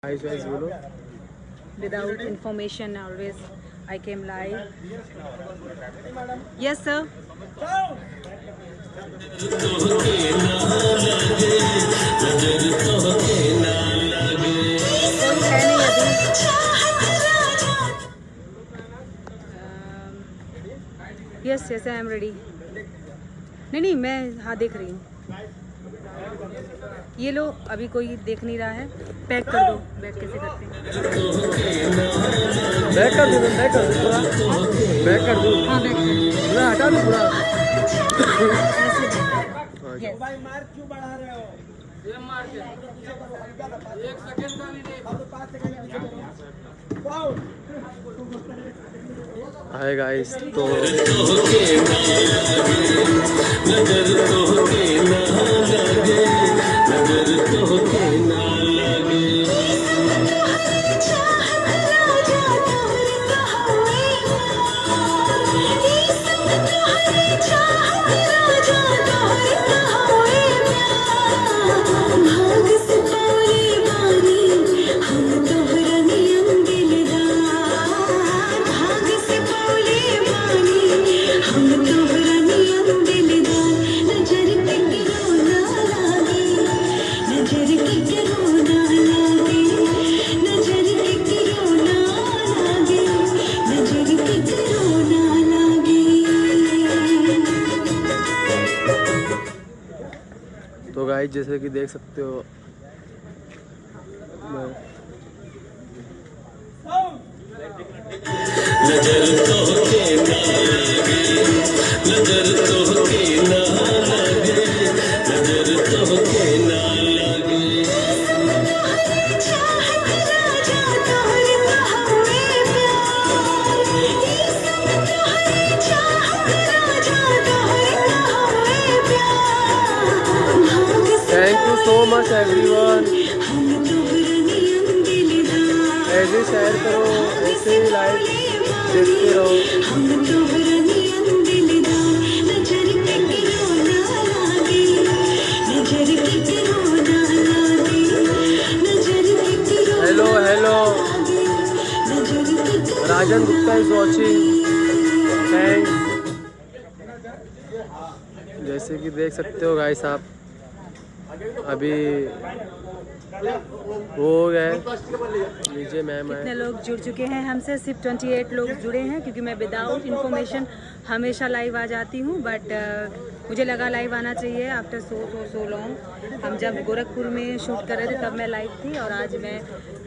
बोलो। Without information, always I came live. Yes, sir. कोई है नहीं अभी। Yes, yes, I am ready. नहीं, मैं हाँ देख रही हूँ। ये लो, अभी कोई देख नहीं रहा है। पैक कर दो। बैक कैसे करते हैं? बैक कर दो, बैक कर दो पूरा। बैक कर दो। हाँ, बैक कर दो। पूरा हटा दो पूरा। Yes. भाई मार्क क्यों बढ़ा रहे हो? ये मार्क है। एक सेकंड का नहीं दे। अब 5 सेकंड के पीछे करो। हाय गाइस, तो गाइस जैसे कि देख सकते हो thank you so much everyone. ऐसे शेयर करो, ऐसे ही लाइव देखते रहो। Hello hello, Rajan Gupta is watching, thanks. जैसे कि देख सकते हो गाइस आप, अभी हो गए नीचे मैम कितने लोग जुड़ चुके हैं हमसे? सिर्फ 28 लोग जुड़े हैं, क्योंकि मैं विदाउट इन्फॉर्मेशन हमेशा लाइव आ जाती हूँ। बट मुझे लगा लाइव आना चाहिए आफ्टर सो लॉन्ग। हम जब गोरखपुर में शूट कर रहे थे तब मैं लाइव थी, और आज मैं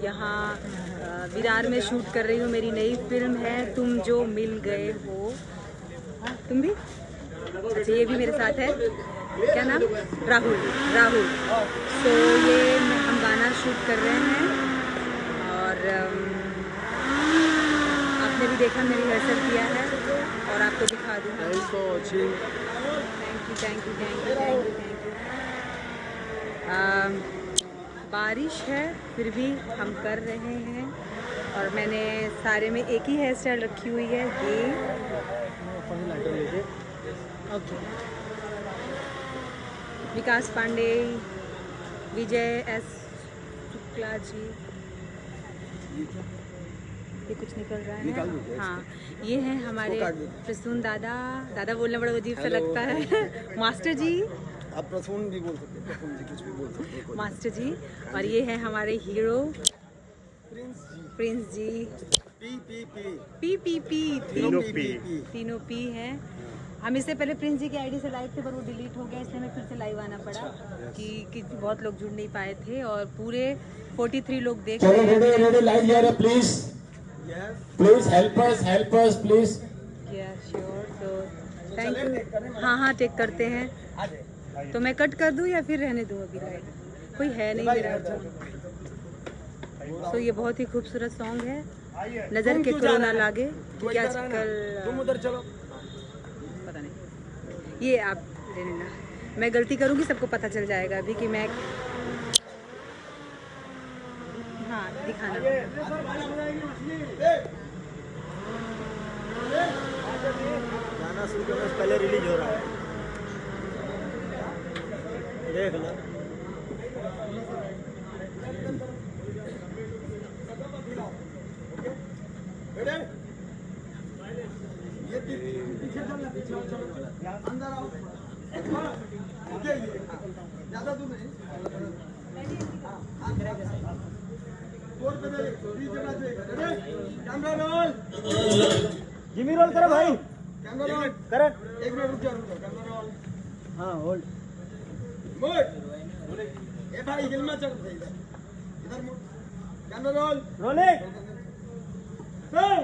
यहाँ विरार में शूट कर रही हूँ। मेरी नई फिल्म है तुम जो मिल गए हो। तुम भी? अच्छा, ये भी मेरे साथ है। क्या नाम? राहुल। सो ये हम गाना शूट कर रहे हैं, और आपने भी देखा, मेरी रिहर्सल किया है और आपको दिखा दूँ। Thank you. बारिश है फिर भी हम कर रहे हैं, और मैंने सारे में एक ही हेयर स्टाइल रखी हुई है। ये ओके। विकास पांडे, विजय एस शुक्ला जी, ये कुछ निकल रहा है। हाँ, ये है हमारे प्रसून दादा बोलना बड़ा अजीब सा लगता है। मास्टर जी, आप प्रसून भी बोल सकते हैं, प्रसून जी कुछ भी बोल सकते हैं मास्टर जी। और ये है हमारे हीरो प्रिंस जी। पी तीनों पी हैं। हम इससे पहले प्रिंस जी की आईडी से लाइव थे, पर वो डिलीट हो गया, इसलिए मैं फिर से लाइव आना पड़ा कि बहुत लोग जुड़ नहीं पाए थे, और पूरे 43 लोग देख रहे हैं। Live here please help us please. Yes sure. So thank you. हाँ टेक करते हैं। तो मैं कट कर दूं या फिर रहने दूं? अभी लाइव कोई है नहीं मेरा। तो ये बहुत ही खूबसूरत सॉन्ग है, नजर के करो ना लागे, क्योंकि आजकल तुम उधर चलो। पता नहीं, ये आप ले लेना। मैं गलती करूंगी सबको पता चल जाएगा अभी कि मैं। हाँ दिखाना। गाना शुरू करने से पहले रिलीज हो रहा है, देख लो। अंदर आओ ज्यादा दूर नहीं कैमरा रोल जिमी रोल करो भाई कैमरा रोल करण एक मिनट रुक जाओ कैमरा रोल हाँ होल्ड मूड ए भाई हिलना चल इधर मूड कैमरा रोल रोलिंग हाँ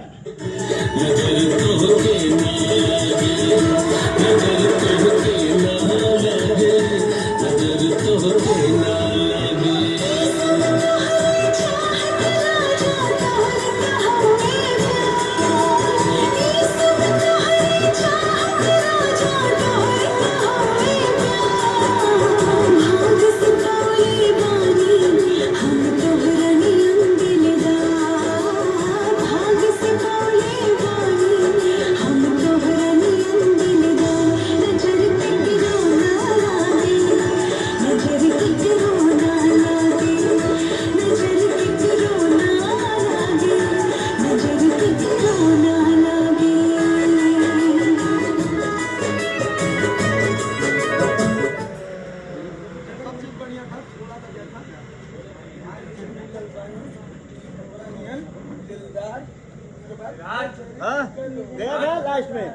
गया था लास्ट में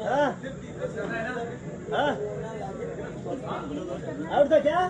हाँ हाँ आउट था क्या